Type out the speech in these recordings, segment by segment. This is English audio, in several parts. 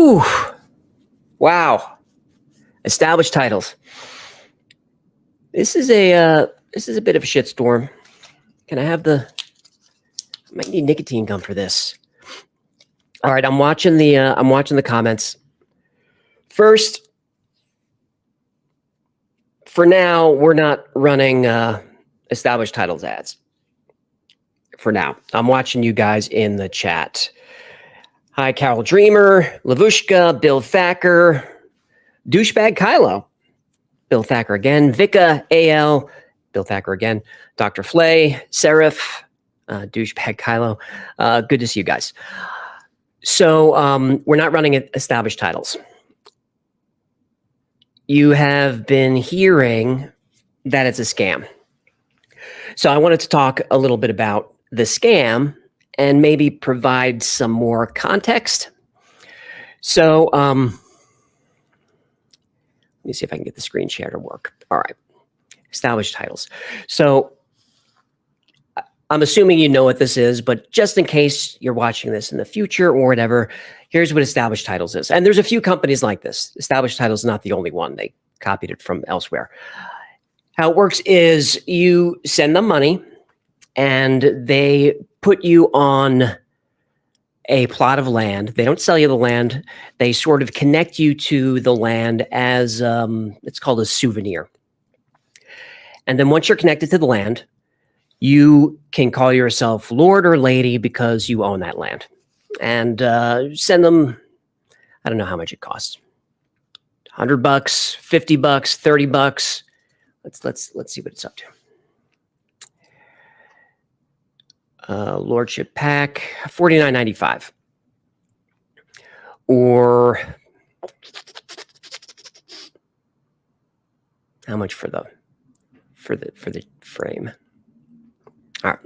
Whew. Wow. Established titles. This is a bit of a shitstorm. Can I have I might need nicotine gum for this. All right, I'm watching the comments. First, for now, we're not running established titles ads. For now, I'm watching you guys in the chat. Hi, Carol Dreamer, Lavushka, Bill Thacker, Douchebag Kylo, Bill Thacker again, Vika AL, Bill Thacker again, Dr. Flay, Seraph, Douchebag Kylo. Good to see you guys. So we're not running established titles. You have been hearing that it's a scam. So I wanted to talk a little bit about the scam and maybe provide some more context. So let me see if I can get the screen share to work. All right, established titles. So I'm assuming you know what this is, but just in case you're watching this in the future or whatever, here's what established titles is. And there's a few companies like this. Established titles is not the only one. They copied it from elsewhere. How it works is you send them money and they put you on a plot of land. They don't sell you the land. They sort of connect you to the land as it's called a souvenir. And then once you're connected to the land, you can call yourself Lord or Lady because you own that land. And send them, I don't know how much it costs. $100, $50, $30. Let's see what it's up to. Lordship pack, $49.95. Or how much for the frame? All right,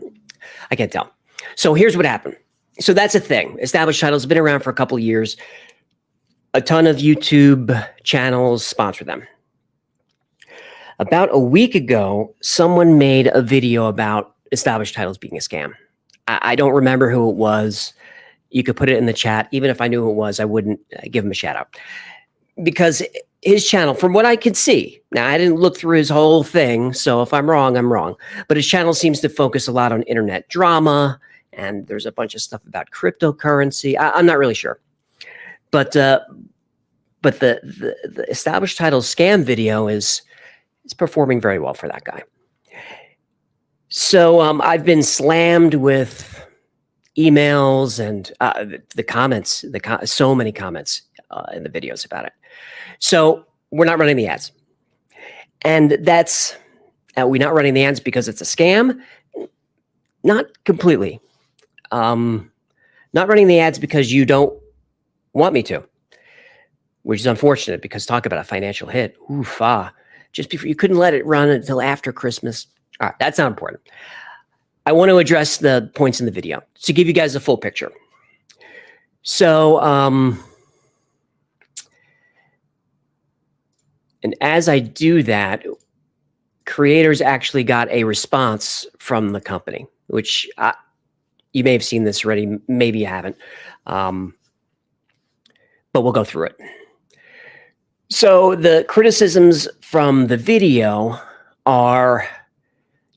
I can't tell. So here's what happened. So that's a thing. Established titles have been around for a couple of years. A ton of YouTube channels sponsor them. About a week ago, someone made a video about established titles being a scam. I don't remember who it was. You could put it in the chat. Even if I knew who it was, I wouldn't give him a shout out. Because his channel, from what I could see, now I didn't look through his whole thing, so if I'm wrong, I'm wrong. But his channel seems to focus a lot on internet drama, and there's a bunch of stuff about cryptocurrency. I'm not really sure. But the established titles scam video is performing very well for that guy. So I've been slammed with emails and the comments, so many comments in the videos about it. So we're not running the ads. And that's, we're not running the ads because it's a scam? Not completely. Not running the ads because you don't want me to, which is unfortunate because talk about a financial hit. Oof, just before, you couldn't let it run until after Christmas. All right, that's not important. I want to address the points in the video to give you guys a full picture. So, and as I do that, creators actually got a response from the company, which you may have seen this already, maybe you haven't, but we'll go through it. So the criticisms from the video are,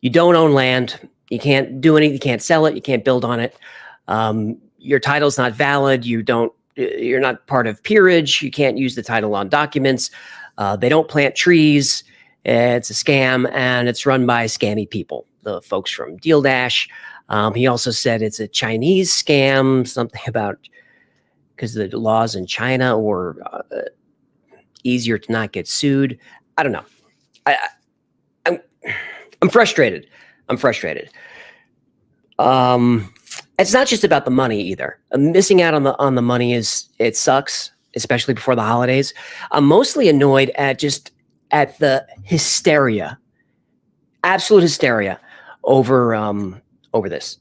you don't own land, you can't do anything, you can't sell it, you can't build on it. Your title's not valid, you're not part of peerage, you can't use the title on documents. They don't plant trees, it's a scam, and it's run by scammy people, the folks from Deal Dash. He also said it's a Chinese scam, something about because the laws in China were easier to not get sued. I don't know. I'm frustrated. I'm frustrated. It's not just about the money either. Missing out on the money it sucks, especially before the holidays. I'm mostly annoyed at the hysteria, absolute hysteria over this.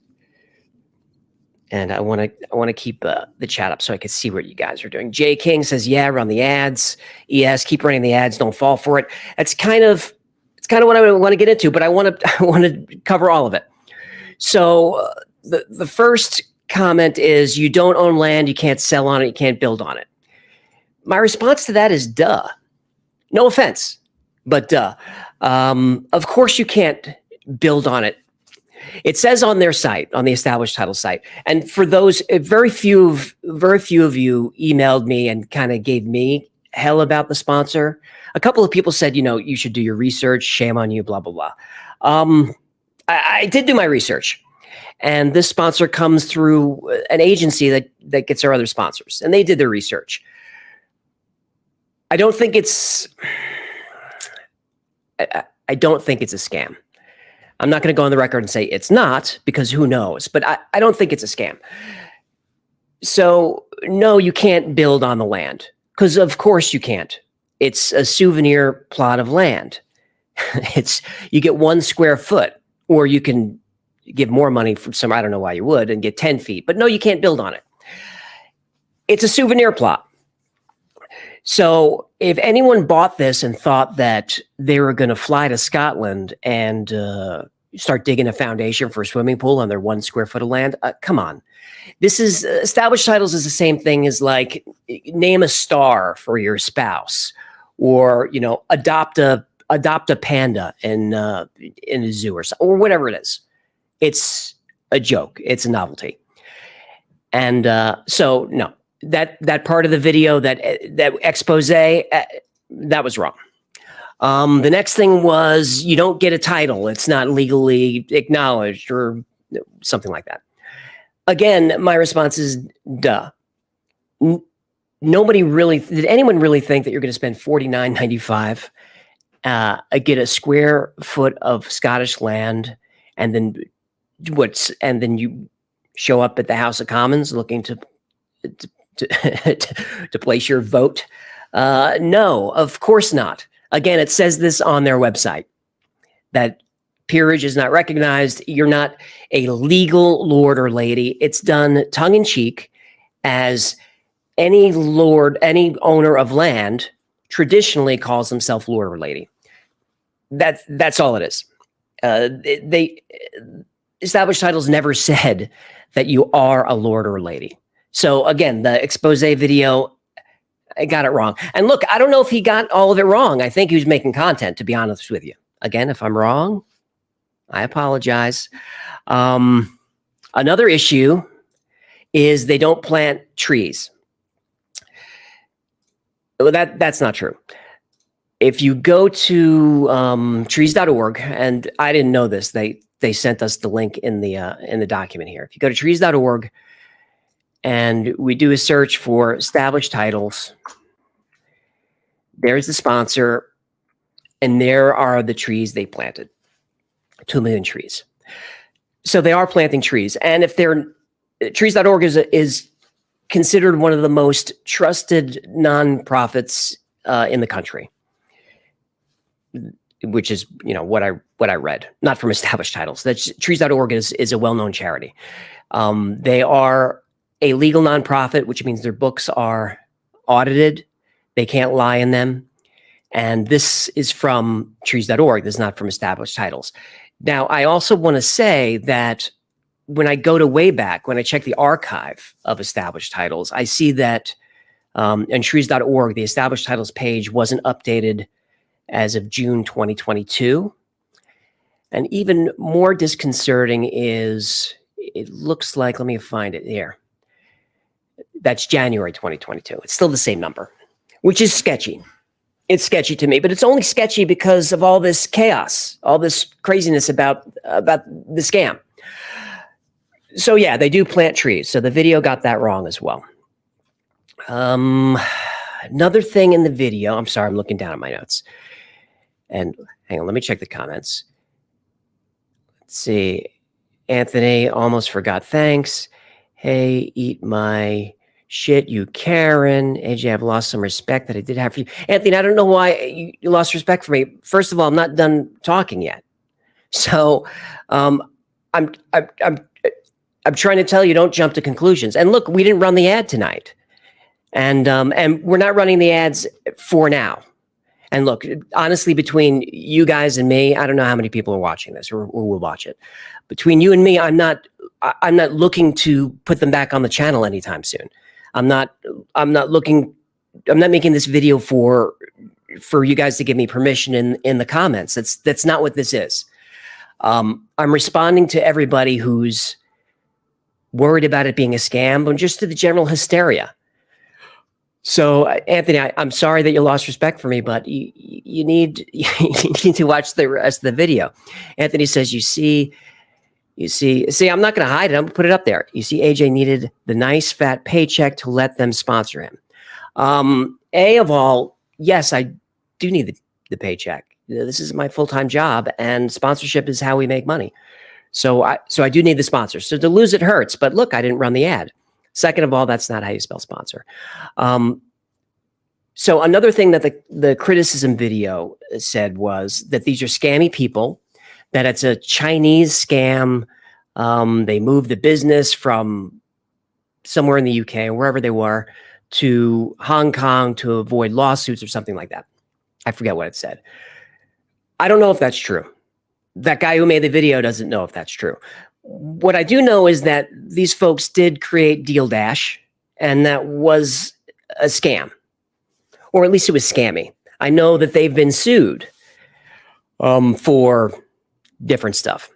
And I want to keep the chat up so I can see what you guys are doing. Jay King says, "Yeah, run the ads. Yes, keep running the ads. Don't fall for it." It's kind of what I want to get into, but I want to cover all of it. So the first comment is, you don't own land, you can't sell on it, you can't build on it. My response to that is duh. No offense, but duh. Of course you can't build on it. It says on their site, on the Established Title site, and for those, very few of you emailed me and kind of gave me hell about the sponsor. A couple of people said, you should do your research. Shame on you, blah, blah, blah. I did do my research. And this sponsor comes through an agency that gets our other sponsors. And they did their research. I don't think it's a scam. I'm not going to go on the record and say it's not, because who knows? But I don't think it's a scam. So no, you can't build on the land, because of course you can't. It's a souvenir plot of land. You get 1 square foot, or you can give more money from some, I don't know why you would, and get 10 feet. But no, you can't build on it. It's a souvenir plot. So if anyone bought this and thought that they were going to fly to Scotland and start digging a foundation for a swimming pool on their 1 square foot of land, come on. This is Established Titles is the same thing as like name a star for your spouse, or adopt a panda in a zoo or whatever it is. It's a joke. It's a novelty. And so no. That part of the video, that expose, that was wrong. The next thing was, you don't get a title. It's not legally acknowledged, or something like that. Again, my response is, duh. Did anyone really think that you're going to spend $49.95, get a square foot of Scottish land, and then you show up at the House of Commons looking to place your vote? No, of course not. Again, it says this on their website, that peerage is not recognized. You're not a legal lord or lady. It's done tongue in cheek, as any owner of land traditionally calls himself lord or lady. That's all it is. Established Titles never said that you are a lord or a lady. So again, the expose video, I got it wrong. And look, I don't know if he got all of it wrong. I think he was making content, to be honest with you. Again, if I'm wrong, I apologize. Another issue is they don't plant trees. That's not true. If you go to trees.org, and I didn't know this, they sent us the link in the document here. If you go to trees.org, and we do a search for Established Titles, there's the sponsor, and there are the trees they planted. 2 million trees. So they are planting trees. And if trees.org is considered one of the most trusted nonprofits in the country, which is what I read, not from Established Titles. That's trees.org is a well-known charity. They are a legal nonprofit, which means their books are audited. They can't lie in them. And this is from trees.org. This is not from Established Titles. Now, I also want to say that when I go to Wayback, when I check the archive of Established Titles, I see that in trees.org, the Established Titles page wasn't updated as of June 2022. And even more disconcerting is, it looks like, let me find it here. That's January 2022. It's still the same number, which is sketchy. It's sketchy to me, but it's only sketchy because of all this chaos, all this craziness about the scam. So yeah, they do plant trees. So the video got that wrong as well. Another thing in the video, I'm sorry, I'm looking down at my notes. And hang on, let me check the comments. Let's see. Anthony, almost forgot, thanks. Hey, eat my shit, you Karen. AJ, I've lost some respect that I did have for you. Anthony, I don't know why you lost respect for me. First of all, I'm not done talking yet. So I'm trying to tell you, don't jump to conclusions. And look, we didn't run the ad tonight. And we're not running the ads for now. And look, honestly, between you guys and me, I don't know how many people are watching this or will watch it. Between you and me, I'm not looking to put them back on the channel anytime soon. I'm not looking making this video for you guys to give me permission in the comments. That's not what this is. I'm responding to everybody who's worried about it being a scam, but just to the general hysteria. So, Anthony, I'm sorry that you lost respect for me, but you need to watch the rest of the video. Anthony says, you see, I'm not going to hide it. I'm going to put it up there. You see, AJ needed the nice fat paycheck to let them sponsor him. A of all, yes, I do need the paycheck. This is my full-time job, and sponsorship is how we make money. So I do need the sponsor. So to lose it hurts, but look, I didn't run the ad. Second of all, that's not how you spell sponsor. So another thing that the criticism video said was that these are scammy people, that it's a Chinese scam. They moved the business from somewhere in the UK or wherever they were to Hong Kong to avoid lawsuits or something like that. I forget what it said. I don't know if that's true. That guy who made the video doesn't know if that's true. What I do know is that these folks did create Deal Dash, and that was a scam, or at least it was scammy. I know that they've been sued for different stuff.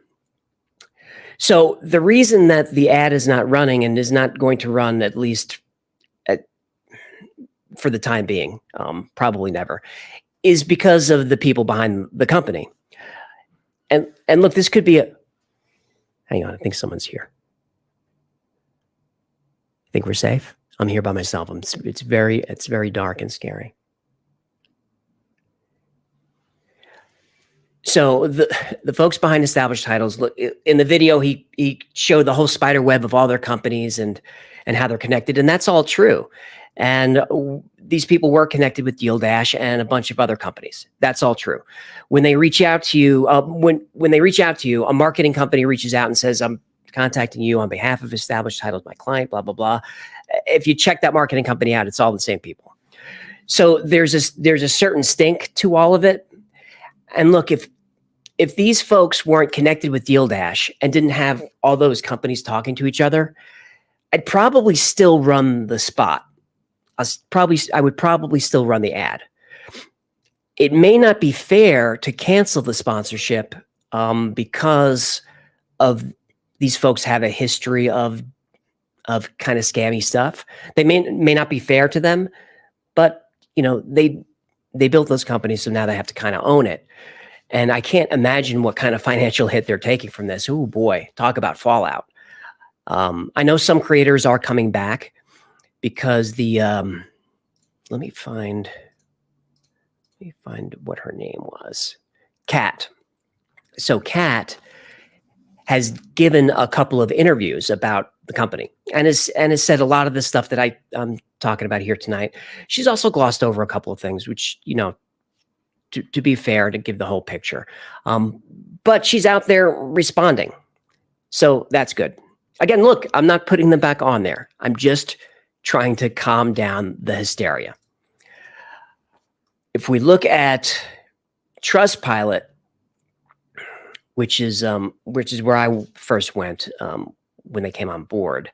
So the reason that the ad is not running and is not going to run, at least for the time being, probably never, is because of the people behind the company. And look, this could be hang on, I think someone's here. I think we're safe. I'm here by myself. It's very dark and scary. So the folks behind Established Titles, look, in the video, he showed the whole spider web of all their companies and how they're connected, and that's all true. And these people were connected with Deal Dash and a bunch of other companies. That's all true. When they reach out to you, when they reach out to you, a marketing company reaches out and says, "I'm contacting you on behalf of Established Titles, my client." Blah blah blah. If you check that marketing company out, it's all the same people. So there's a certain stink to all of it. And look, if these folks weren't connected with Deal Dash and didn't have all those companies talking to each other, I'd probably still run the spot. I would probably still run the ad. It may not be fair to cancel the sponsorship because of these folks have a history of kind of scammy stuff. They may not be fair to them, but they built those companies, so now they have to kind of own it. And I can't imagine what kind of financial hit they're taking from this. Oh boy, talk about fallout. I know some creators are coming back because let me find what her name was. Kat. So Kat has given a couple of interviews about the company and has said a lot of the stuff that I'm talking about here tonight. She's also glossed over a couple of things, which, to be fair, to give the whole picture. But she's out there responding. So that's good. Again, look, I'm not putting them back on there. I'm just trying to calm down the hysteria. If we look at Trustpilot, which is where I first went when they came on board.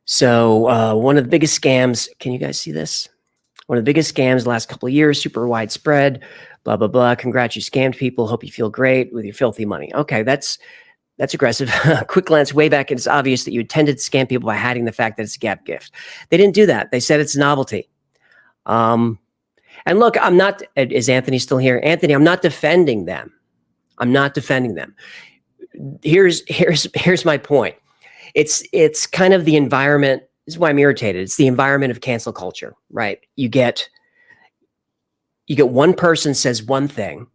So one of the biggest scams, can you guys see this? One of the biggest scams the last couple of years, super widespread, blah, blah, blah. Congrats, you scammed people. Hope you feel great with your filthy money. Okay, that's aggressive. Quick glance way back, it's obvious that you intended to scam people by hiding the fact that it's a gap gift. They didn't do that. They said it's a novelty. And look, I'm not, is Anthony still here? Anthony, I'm not defending them. I'm not defending them. Here's my point. It's kind of the environment. This is why I'm irritated. It's the environment of cancel culture, right? You get one person says one thing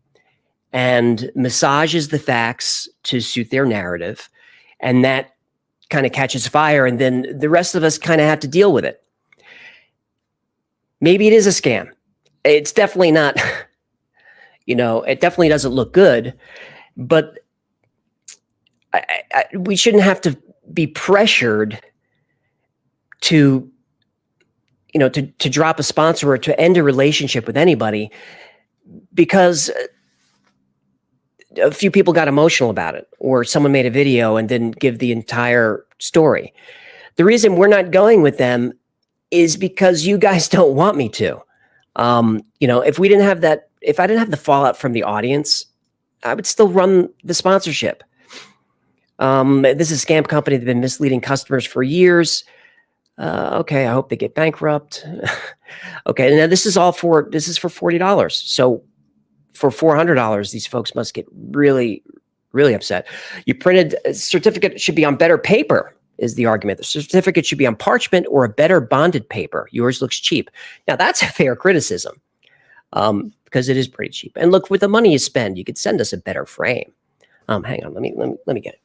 and massages the facts to suit their narrative, and that kind of catches fire, and then the rest of us kind of have to deal with it. Maybe it is a scam. It's definitely not, it definitely doesn't look good, but we shouldn't have to be pressured to drop a sponsor or to end a relationship with anybody because a few people got emotional about it, or someone made a video and didn't give the entire story. The reason we're not going with them is because you guys don't want me to. If we didn't have that, if I didn't have the fallout from the audience, I would still run the sponsorship. This is a scam company that's been misleading customers for years. Okay, I hope they get bankrupt. Okay, now this is for $40. So for $400, these folks must get really, really upset. You printed a certificate should be on better paper, is the argument. The certificate should be on parchment or a better bonded paper. Yours looks cheap. Now that's a fair criticism, because it is pretty cheap. And look, with the money you spend, you could send us a better frame. Hang on, let me get it.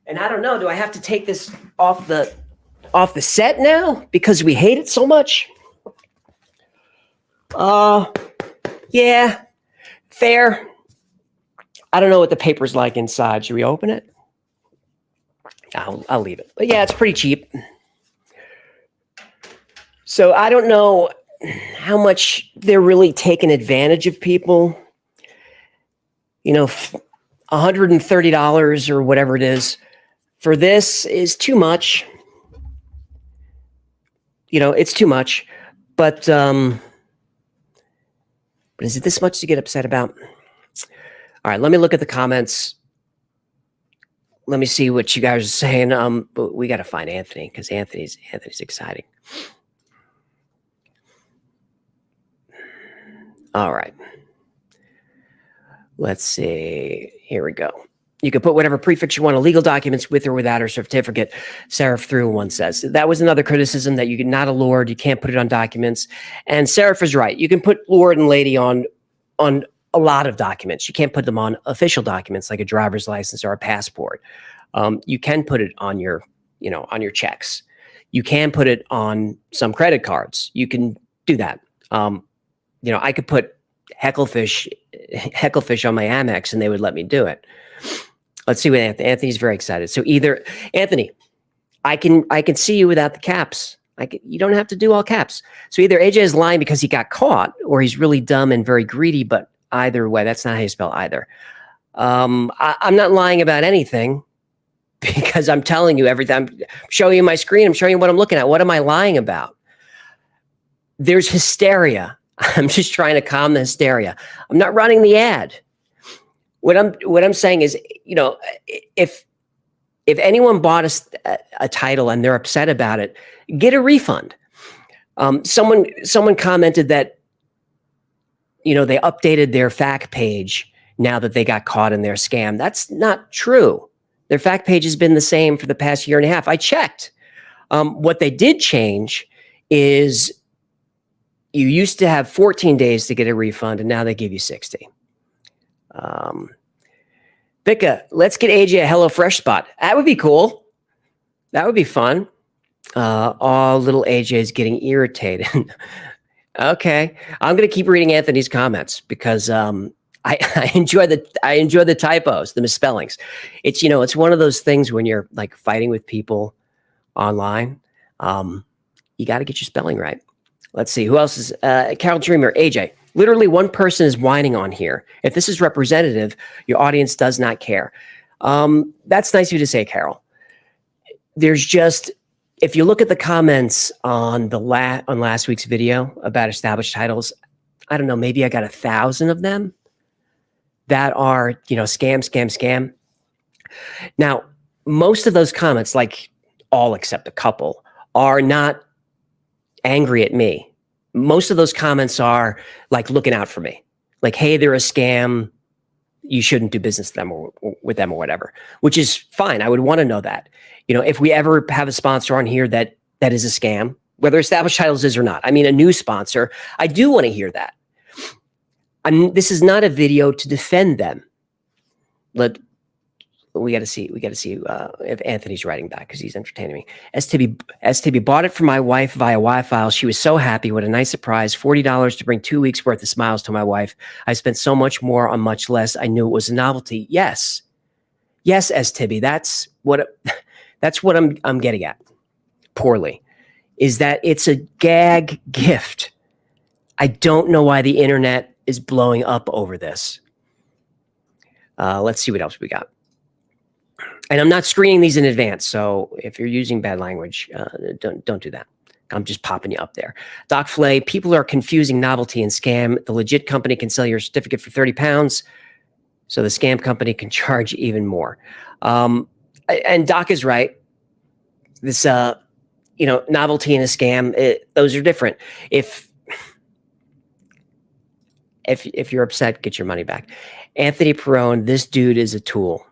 And I don't know, do I have to take this off the set now because we hate it so much? Yeah, fair. I don't know what the paper's like inside. Should we open it? I'll leave it. But yeah, it's pretty cheap. So I don't know how much they're really taking advantage of people. $130 or whatever it is for this is too much. It's too much. But is it this much to get upset about? All right, let me look at the comments. Let me see what you guys are saying. But we got to find Anthony because Anthony's exciting. All right. Let's see. Here we go. You can put whatever prefix you want on legal documents with or without a certificate. Seraph through one says. That was another criticism, that you can not a lord. You can't put it on documents. And Seraph is right. You can put lord and lady on a lot of documents. You can't put them on official documents like a driver's license or a passport. You can put it on your checks. You can put it on some credit cards. You can do that. I could put Hecklefish on my Amex and they would let me do it. Let's see what Anthony's very excited. So either Anthony, I can see you without the caps. You don't have to do all caps. So either AJ is lying because he got caught, or he's really dumb and very greedy. But either way, that's not how you spell either. I'm not lying about anything because I'm telling you everything. I'm showing you my screen. I'm showing you what I'm looking at. What am I lying about? There's hysteria. I'm just trying to calm the hysteria. I'm not running the ad. What I'm saying is, if anyone bought a title and they're upset about it, get a refund. Someone commented that, they updated their FAQ page now that they got caught in their scam. That's not true. Their FAQ page has been the same for the past year and a half. I checked. What they did change is you used to have 14 days to get a refund, and now they give you 60. Becca, let's get AJ a HelloFresh spot. That would be cool. That would be fun. Little AJ is getting irritated. Okay, I'm going to keep reading Anthony's comments because I enjoy the typos, the misspellings. It's one of those things when you're like fighting with people online. You got to get your spelling right. Let's see who else is Carol Dreamer, AJ. Literally one person is whining on here. If this is representative, your audience does not care. That's nice of you to say, Carol. There's just, if you look at the comments on last week's video about established titles, I don't know, maybe I got 1,000 of them that are, scam. Now, most of those comments, like all except a couple, are not angry at me. Most of those comments are like looking out for me. Like, hey, they're a scam. You shouldn't do business with them or whatever, which is fine. I would want to know that. If we ever have a sponsor on here that is a scam, whether established titles is or not, I mean, a new sponsor, I do want to hear that. This is not a video to defend them. We got to see if Anthony's writing back because he's entertaining me. STB bought it for my wife via Wi-Fi. She was so happy. What a nice surprise. $40 to bring 2 weeks worth of smiles to my wife. I spent so much more on much less. I knew it was a novelty. Yes, STB. That's what I'm getting at. Poorly, is that it's a gag gift. I don't know why the internet is blowing up over this. Let's see what else we got. And I'm not screening these in advance, so if you're using bad language, don't do that. I'm just popping you up there. Doc Flay, people are confusing novelty and scam. The legit company can sell your certificate for 30 pounds, so the scam company can charge even more. And Doc is right. This, novelty and a scam, those are different. If you're upset, get your money back. Anthony Perrone, this dude is a tool.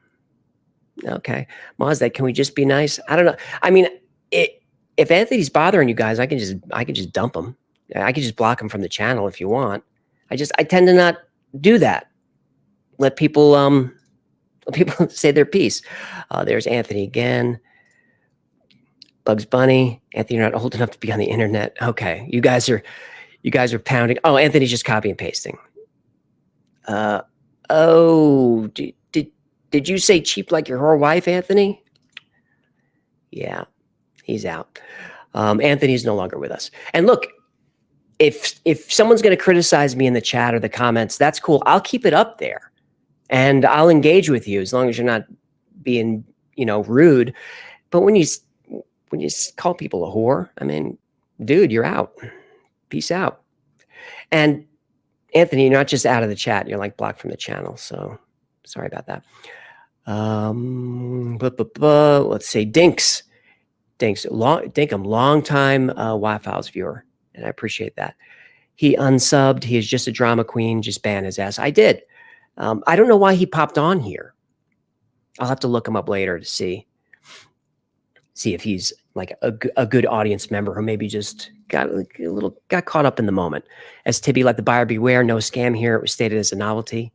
Okay. Mazda, can we just be nice? I don't know. I mean, if Anthony's bothering you guys, I can just dump him. I can just block him from the channel if you want. I tend to not do that. Let people say their piece. There's Anthony again. Bugs Bunny. Anthony, you're not old enough to be on the internet. Okay. You guys are pounding. Oh, Anthony's just copy and pasting. Did you say cheap like your whore wife, Anthony? Yeah, he's out. Anthony's no longer with us. And look, if someone's going to criticize me in the chat or the comments, that's cool. I'll keep it up there, and I'll engage with you as long as you're not being, rude. But when you call people a whore, I mean, dude, you're out. Peace out. And Anthony, you're not just out of the chat. You're like blocked from the channel. So sorry about that. Let's say Dinks. Dinkum, long-time Y-Files viewer, and I appreciate that. He unsubbed. He is just a drama queen. Just ban his ass. I did. I don't know why he popped on here. I'll have to look him up later to see if he's like a good audience member who maybe just got caught up in the moment. As Tibby, let the buyer beware. No scam here. It was stated as a novelty.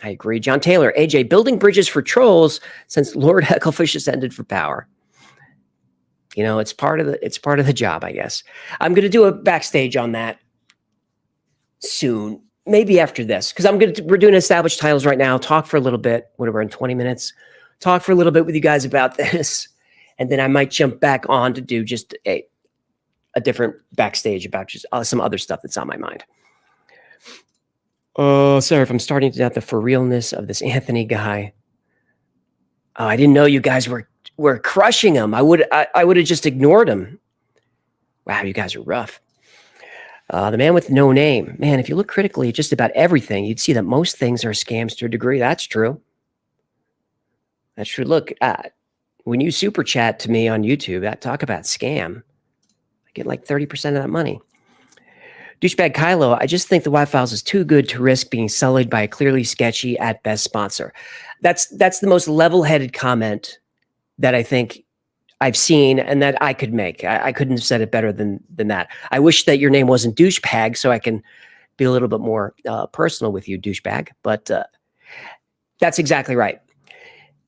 I agree. John Taylor, AJ, building bridges for trolls since Lord Hecklefish ascended for power. It's part of the job, I guess. I'm going to do a backstage on that soon, maybe after this, because we're doing established titles right now. Talk for a little bit. What, we're in 20 minutes. Talk for a little bit with you guys about this, and then I might jump back on to do just a different backstage about just some other stuff that's on my mind. Oh, sorry if I'm starting to doubt the for realness of this Anthony guy. Oh, I didn't know you guys were crushing him. I would have just ignored him. Wow, you guys are rough. The man with no name. Man, if you look critically at just about everything, you'd see that most things are scams to a degree. That's true. That's true. Look, when you super chat to me on YouTube, talk about scam, I get like 30% of that money. Douchebag Kylo, I just think the Y-Files is too good to risk being sullied by a clearly sketchy at best sponsor. That's the most level-headed comment that I think I've seen and that I could make. I couldn't have said it better than that. I wish that your name wasn't Douchebag so I can be a little bit more personal with you, Douchebag. But that's exactly right.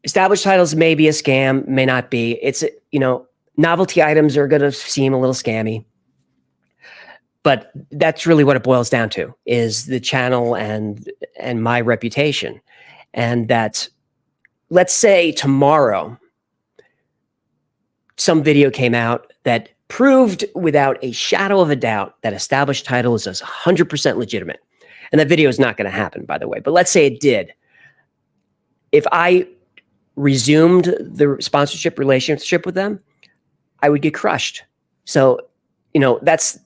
Established titles may be a scam, may not be. It's, novelty items are going to seem a little scammy. But that's really what it boils down to, is the channel and my reputation. And that, let's say tomorrow, some video came out that proved without a shadow of a doubt that established title is 100% legitimate. And that video is not going to happen, by the way. But let's say it did. If I resumed the sponsorship relationship with them, I would get crushed. So, that's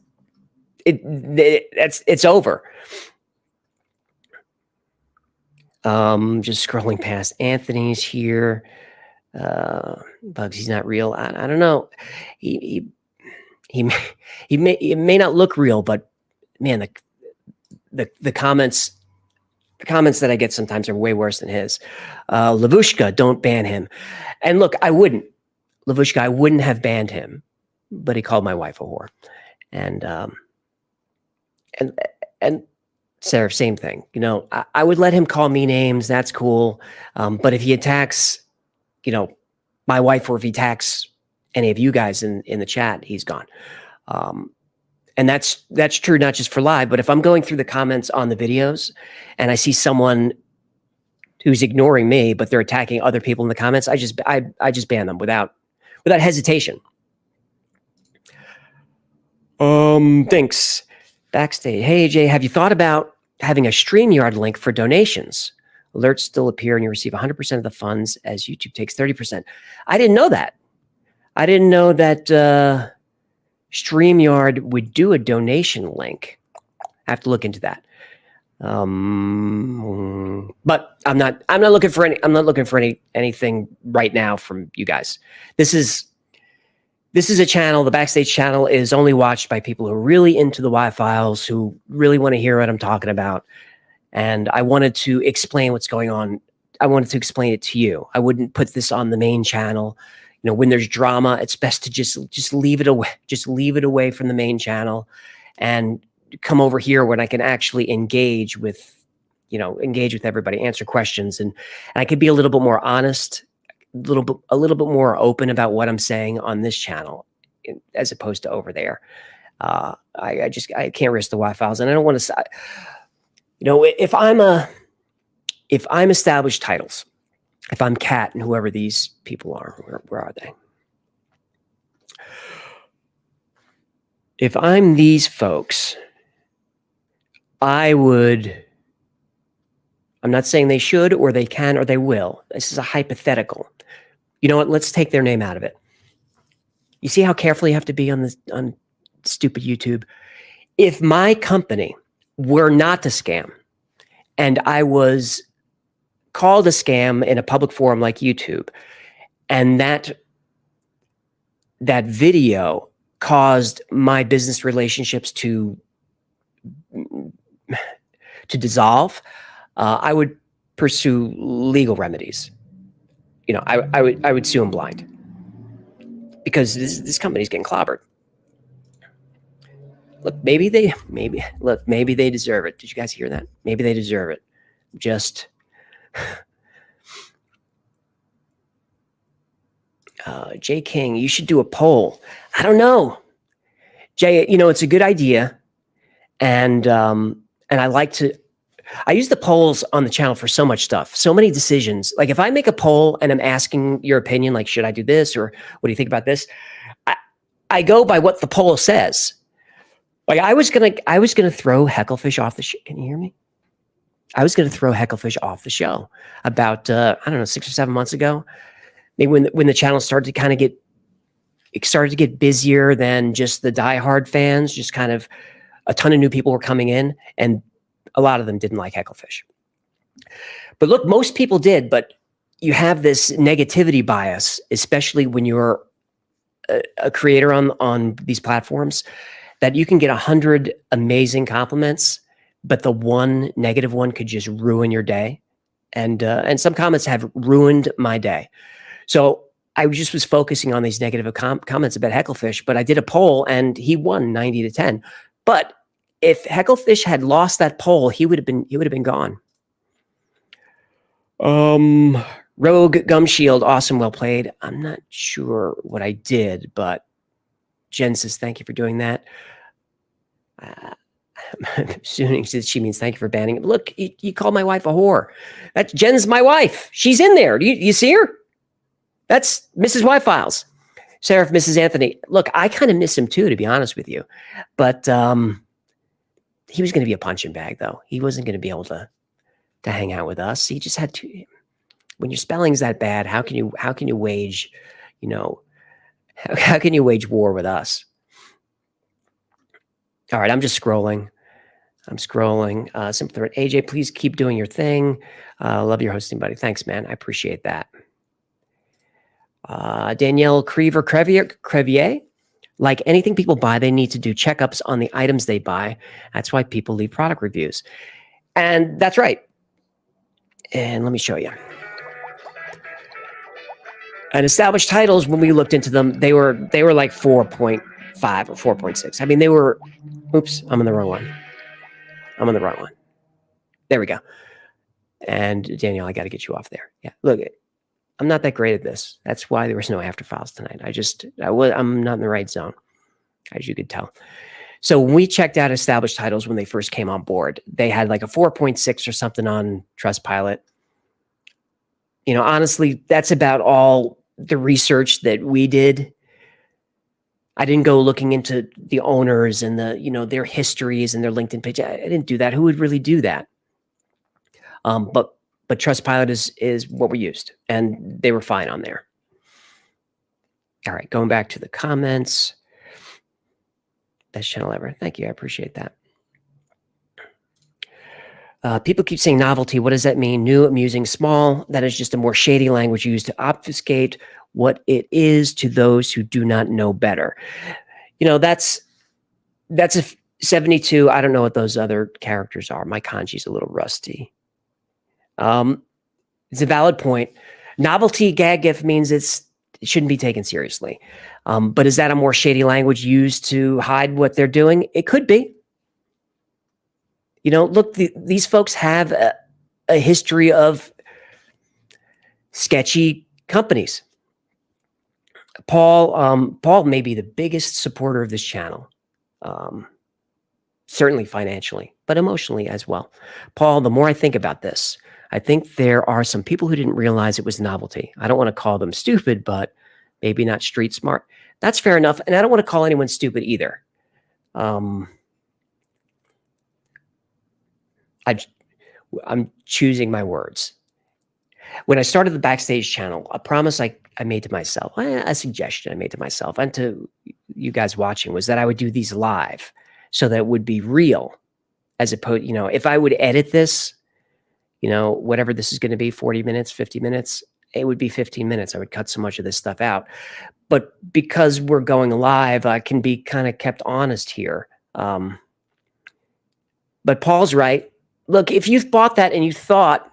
it's over. Just scrolling past Anthony's here. Bugs, he's not real. I don't know. He may not look real, but man, the comments that I get sometimes are way worse than his. Lavushka, don't ban him. And look, I wouldn't. Lavushka, I wouldn't have banned him, but he called my wife a whore. And Sarah, same thing. I would let him call me names. That's cool. But if he attacks, my wife, or if he attacks any of you guys in the chat, he's gone. And that's true not just for live, but if I'm going through the comments on the videos and I see someone who's ignoring me, but they're attacking other people in the comments, I just ban them without hesitation. Thanks. Backstage. Hey, AJ, have you thought about having a StreamYard link for donations? Alerts still appear and you receive 100% of the funds as YouTube takes 30%. I didn't know that. I didn't know that StreamYard would do a donation link. I have to look into that. But I'm not looking for anything right now from you guys. This is a channel. The Backstage channel is only watched by people who are really into the Y-Files, who really want to hear what I'm talking about. And I wanted to explain what's going on. I wanted to explain it to you. I wouldn't put this on the main channel. When there's drama, it's best to just leave it away. Just leave it away from the main channel, and come over here when I can actually engage with everybody, answer questions, and I could be a little bit more honest, a little bit more open about what I'm saying on this channel, as opposed to over there. I can't risk the Y-Files, and I don't want to. If I'm Established Titles, if I'm Kat and whoever these people are, where are they? If I'm these folks, I'm not saying they should or they can or they will. This is a hypothetical. You know what? Let's take their name out of it. You see how careful you have to be on stupid YouTube? If my company were not a scam and I was called a scam in a public forum like YouTube, and that video caused my business relationships to dissolve, I would pursue legal remedies. I would sue them blind, because this company's getting clobbered. Look, maybe they deserve it. Did you guys hear that? Maybe they deserve it. Just Jay King, you should do a poll. I don't know, Jay. It's a good idea, and I use the polls on the channel for so much stuff, so many decisions. Like, if I make a poll and I'm asking your opinion, like, should I do this, or what do you think about this? I go by what the poll says. Like, I was gonna throw Hecklefish off the show. Can you hear me? I was gonna throw Hecklefish off the show about 6 or 7 months ago. Maybe when the channel started to get busier than just the diehard fans. Just kind of a ton of new people were coming in, and a lot of them didn't like Hecklefish. But look, most people did. But you have this negativity bias, especially when you're a creator on these platforms, that you can get 100 amazing compliments, but the one negative one could just ruin your day. And some comments have ruined my day. So I just was focusing on these negative comments about Hecklefish, but I did a poll and he won 90-10. But if Hecklefish had lost that poll, he would have been gone. Rogue Gumshield, awesome, well played. I'm not sure what I did, but Jen says thank you for doing that. I'm assuming she means thank you for banning it. Look, you called my wife a whore. That's Jen's my wife. She's in there. Do you see her? That's Mrs. Y-Files. Sarah, Mrs. Anthony. Look, I kind of miss him too, to be honest with you. But he was going to be a punching bag, though. He wasn't going to be able to hang out with us. He just had to. When your spelling's that bad, how can you wage, how can you wage war with us? All right, I'm just scrolling. Simple Thread. AJ, please keep doing your thing. Love your hosting, buddy. Thanks, man. I appreciate that. Danielle Crevier. Like anything people buy, they need to do checkups on the items they buy. That's why people leave product reviews. And that's right. And let me show you. And Established Titles, when we looked into them, they were like 4.5 or 4.6. I mean, they were, oops, I'm on the wrong one. There we go. And Danielle, I got to get you off there. Yeah, look, I'm not that great at this. That's why there was no After Files tonight. I'm not in the right zone, as you could tell. So when we checked out Established Titles when they first came on board, they had like a 4.6 or something on Trustpilot. Honestly, that's about all the research that we did. I didn't go looking into the owners and their histories and their LinkedIn page. I didn't do that. Who would really do that? But but Trustpilot is what we used, and they were fine on there. All right, going back to the comments. Best channel ever. Thank you. I appreciate that. People keep saying novelty. What does that mean? New, amusing, small. That is just a more shady language used to obfuscate what it is to those who do not know better. You know, that's a 72. I don't know what those other characters are. My kanji's a little rusty. It's a valid point. Novelty gag gif means it shouldn't be taken seriously. But is that a more shady language used to hide what they're doing? It could be. You know, look, these folks have a history of sketchy companies. Paul may be the biggest supporter of this channel, certainly financially, but emotionally as well. Paul, the more I think about this, I think there are some people who didn't realize it was novelty. I don't want to call them stupid, but maybe not street smart. That's fair enough. And I don't want to call anyone stupid either. I'm choosing my words. When I started the Backstage channel, a promise I made to myself, a suggestion I made to myself and to you guys watching was that I would do these live so that it would be real, as opposed, you know, if I would edit this, you know, whatever this is going to be, 40 minutes, 50 minutes, it would be 15 minutes. I would cut so much of this stuff out. But because we're going live, I can be kind of kept honest here. But Paul's right. Look, if you've bought that and you thought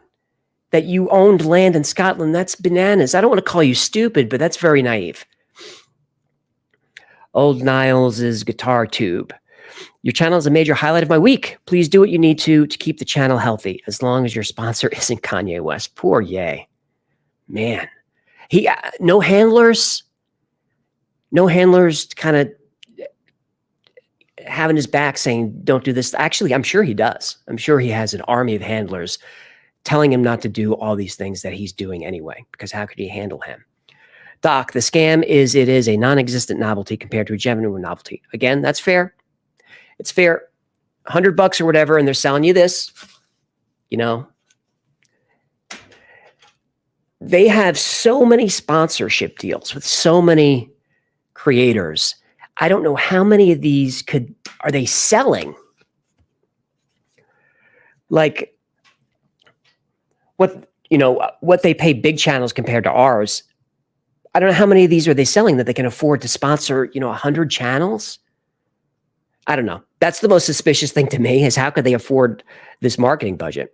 that you owned land in Scotland, that's bananas. I don't want to call you stupid, but that's very naive. Old Niles' guitar tube. Your channel is a major highlight of my week. Please do what you need to keep the channel healthy, as long as your sponsor isn't Kanye West. Poor Ye. Man. He no handlers kind of having his back saying, don't do this. Actually, I'm sure he does. I'm sure he has an army of handlers telling him not to do all these things that he's doing anyway, because how could he handle him? Doc, the scam is it is a non-existent novelty compared to a genuine novelty. Again, that's fair. It's fair. $100 or whatever, and they're selling you this, you know. They have so many sponsorship deals with so many creators. I don't know how many of these are they selling? Like what they pay big channels compared to ours. I don't know how many of these are they selling that they can afford to sponsor, 100 channels? I don't know. That's the most suspicious thing to me, is how could they afford this marketing budget?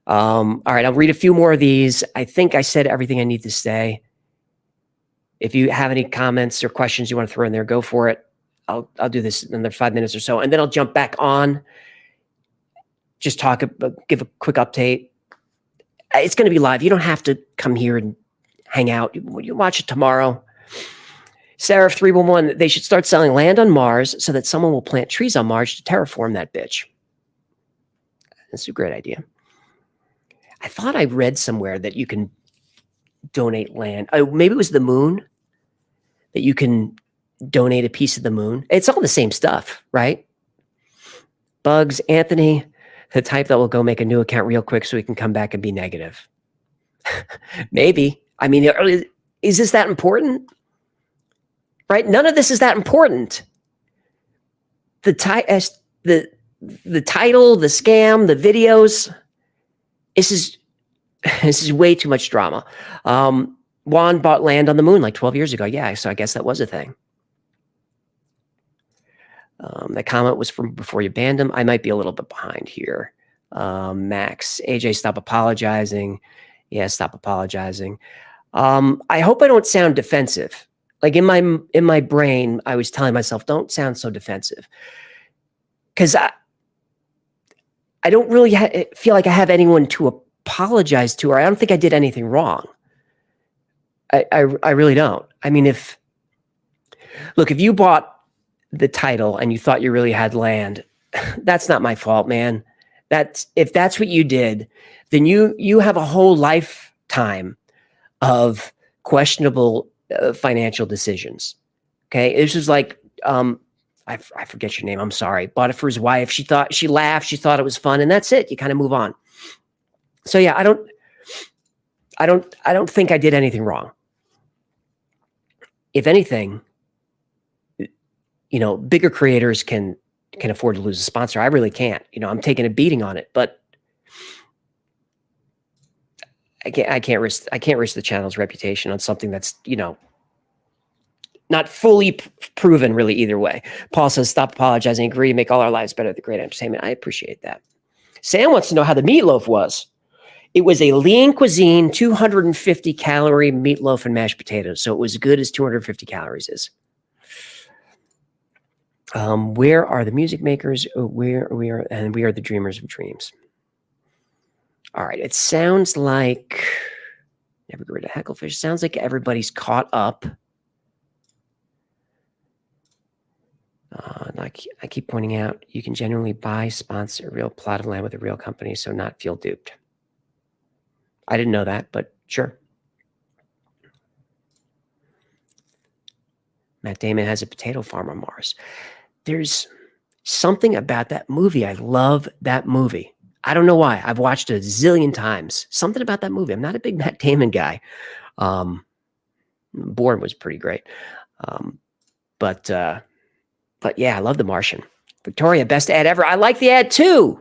All right, I'll read a few more of these. I think I said everything I need to say. If you have any comments or questions you want to throw in there, go for it. I'll do this in another 5 minutes or so, and then I'll jump back on. Just give a quick update. It's going to be live. You don't have to come here and hang out. You watch it tomorrow. Seraph 311, they should start selling land on Mars so that someone will plant trees on Mars to terraform that bitch. That's a great idea. I thought I read somewhere that you can donate land. Maybe it was the moon, that you can donate a piece of the moon. It's all the same stuff, right? Bugs, Anthony, the type that will go make a new account real quick so he can come back and be negative. Maybe. I mean, is this that important? Right? None of this is that important. The title, the scam, the videos. This is way too much drama. Juan bought land on the moon like 12 years ago. Yeah, so I guess that was a thing. That comment was from before you banned him. I might be a little bit behind here. Max, AJ, stop apologizing. Yeah, stop apologizing. I hope I don't sound defensive. Like in my brain, I was telling myself, don't sound so defensive. Because I don't really feel like I have anyone to apologize to, or I don't think I did anything wrong. I really don't. I mean, if you bought the title and you thought you really had land, that's not my fault, man. If that's what you did, then you have a whole lifetime of questionable financial decisions. Okay, this is like I forget your name. I'm sorry. Bought it for his wife. She laughed. She thought it was fun, and that's it. You kind of move on. So yeah, I don't think I did anything wrong. If anything, bigger creators can afford to lose a sponsor. I really can't. I'm taking a beating on it, but I can't risk the channel's reputation on something that's not fully proven really either way. Paul says, stop apologizing, agree, make all our lives better with great entertainment. I appreciate that. Sam wants to know how the meatloaf was. It was a lean cuisine, 250 calorie meatloaf and mashed potatoes. So it was as good as 250 calories is. Where are the music makers? We are the dreamers of dreams. All right. It sounds like never get rid of Hecklefish. Sounds like everybody's caught up. Like I keep pointing out, you can genuinely buy, sponsor a real plot of land with a real company, so not feel duped. I didn't know that, but sure. Matt Damon has a potato farm on Mars. There's something about that movie. I love that movie. I don't know why. I've watched it a zillion times. Something about that movie. I'm not a big Matt Damon guy. Bourne was pretty great. But yeah, I love The Martian. Victoria, best ad ever. I like the ad too.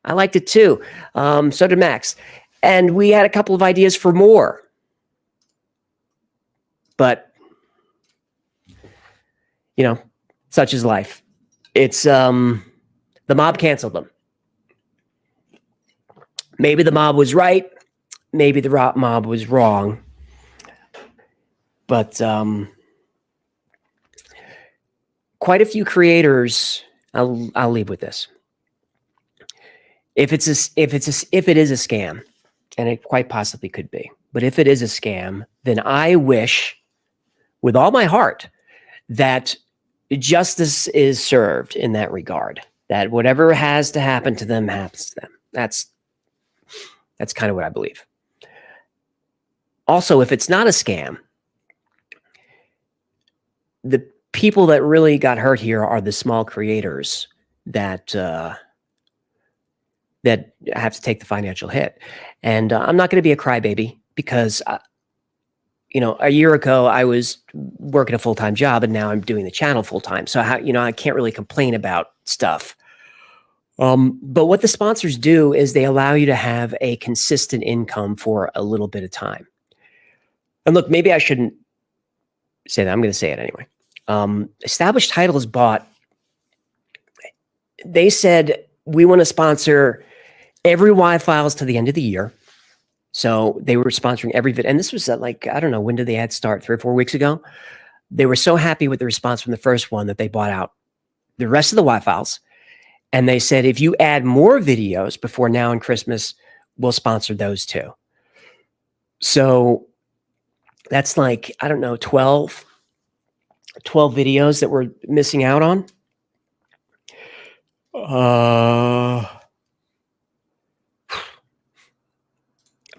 I liked it too. So did Max. And we had a couple of ideas for more. But, such is life. It's the mob canceled them. Maybe the mob was right. Maybe the mob was wrong. But quite a few creators, I'll leave with this. If it is a scam, and it quite possibly could be, but if it is a scam, then I wish with all my heart that justice is served in that regard, that whatever has to happen to them happens to them. That's kind of what I believe. Also, if it's not a scam, the people that really got hurt here are the small creators that have to take the financial hit. And I'm not going to be a crybaby because, a year ago I was working a full-time job and now I'm doing the channel full-time. So I can't really complain about stuff. But what the sponsors do is they allow you to have a consistent income for a little bit of time. And look, maybe I shouldn't say that. I'm going to say it anyway. Established Titles bought, they said, we want to sponsor every Y-Files to the end of the year. So they were sponsoring every video. And this was I don't know, when did the ad start? 3 or 4 weeks ago? They were so happy with the response from the first one that they bought out the rest of the Y-Files. And they said, if you add more videos before now and Christmas, we'll sponsor those too. So that's I don't know, 12 videos that we're missing out on.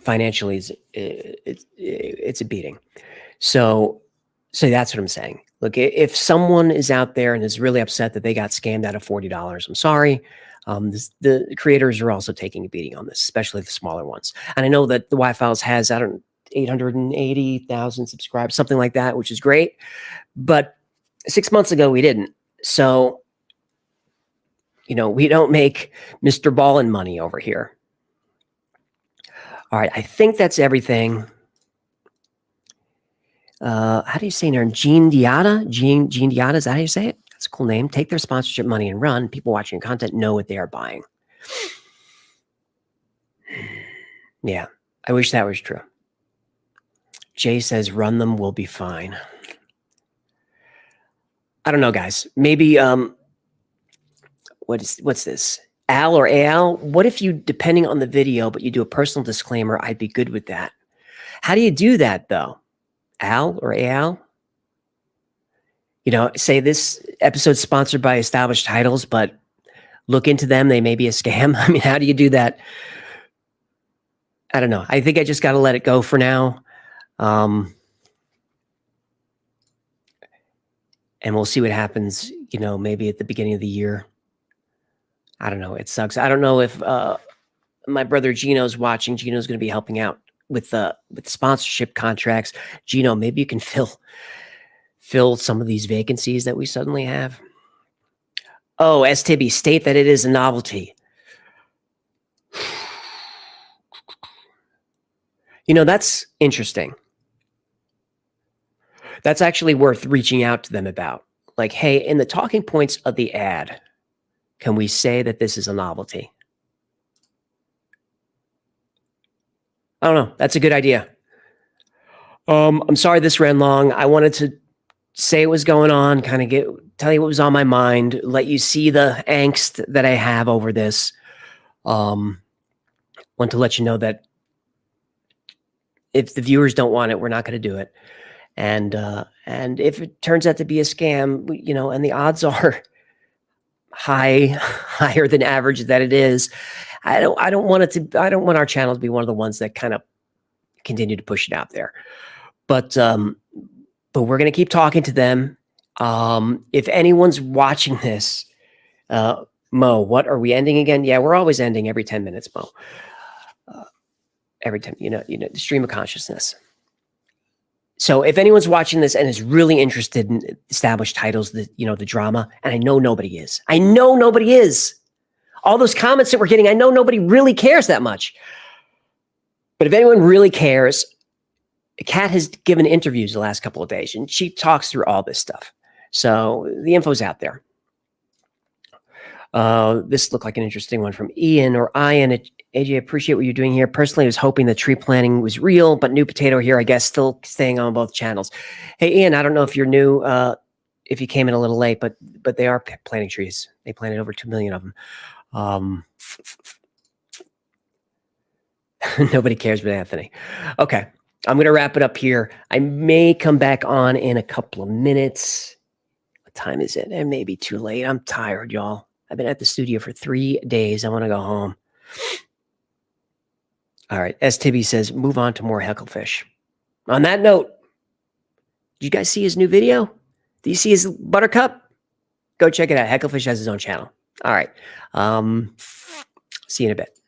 Financially, it's a beating. So that's what I'm saying. Look, if someone is out there and is really upset that they got scammed out of $40, I'm sorry. The creators are also taking a beating on this, especially the smaller ones. And I know that the Y-Files has, 880,000 subscribers, something like that, which is great. But 6 months ago, we didn't. So, we don't make Mr. Ballin money over here. All right, I think that's everything. How do you say her name? Jean Diata? Jean Diata, is that how you say it? That's a cool name. Take their sponsorship money and run. People watching your content know what they are buying. Yeah, I wish that was true. Jay says, run them, we'll be fine. I don't know, guys. Maybe, what's this? Al or Al? What if you, depending on the video, but you do a personal disclaimer, I'd be good with that. How do you do that, though? Al or Al? Say this episode's sponsored by Established Titles, but look into them. They may be a scam. I mean, how do you do that? I don't know. I think I just got to let it go for now. And we'll see what happens, maybe at the beginning of the year. I don't know. It sucks. I don't know if my brother Gino's watching. Gino's going to be helping out with sponsorship contracts. Gino, maybe you can fill some of these vacancies that we suddenly have. Oh, STB, state that it is a novelty. You know, that's interesting. That's actually worth reaching out to them about. Like, hey, in the talking points of the ad, can we say that this is a novelty? I don't know. That's a good idea. I'm sorry this ran long. I wanted to say what was going on, kind of tell you what was on my mind, let you see the angst that I have over this. Want to let you know that if the viewers don't want it, we're not going to do it. And if it turns out to be a scam, you know, and the odds are higher than average that it is, I don't want our channel to be one of the ones that kind of continue to push it out there. But we're going to keep talking to them. If anyone's watching this, Mo, what are we ending again? Yeah, we're always ending every 10 minutes, Mo. Every time, you know, the stream of consciousness. So if anyone's watching this and is really interested in established titles, the drama, and I know nobody is. I know nobody is. All those comments that we're getting, I know nobody really cares that much. But if anyone really cares, Kat has given interviews the last couple of days, and she talks through all this stuff. So the info's out there. This looked like an interesting one from Ian or Ian. AJ, appreciate what you're doing here. Personally, I was hoping the tree planting was real, but New Potato here, I guess, still staying on both channels. Hey, Ian, I don't know if you're new, if you came in a little late, but they are planting trees. They planted over 2 million of them. Nobody cares but Anthony. Okay, I'm going to wrap it up here. I may come back on in a couple of minutes. What time is it? It may be too late. I'm tired, y'all. I've been at the studio for 3 days. I want to go home. All right. STB says, move on to more Hecklefish. On that note, did you guys see his new video? Do you see his Buttercup? Go check it out. Hecklefish has his own channel. All right. See you in a bit.